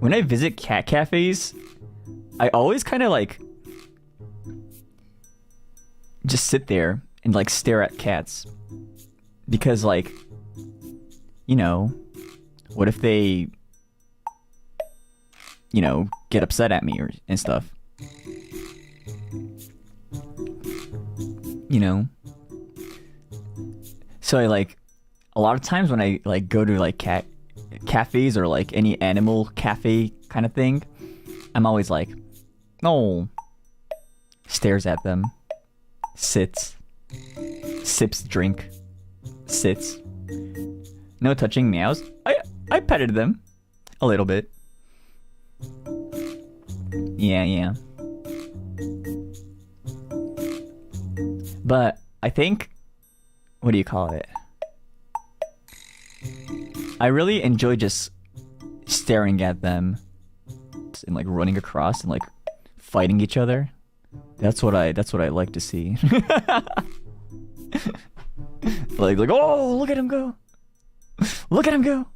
when I visit cat cafes, I always kind of like just sit there and like stare at cats because like, you know, what if they, you know, get upset at me and stuff, you know? So I like, a lot of times when I like go to like cat cafes or like any animal cafe kind of thing, I'm always like, oh, stares at them, sits, sips drink, sits, no touching, meows. I petted them a little bit. Yeah. But I think, what do you call it? I really enjoy just staring at them and like running across and like fighting each other. That's what I like to see. like oh, look at him go. Look at him go.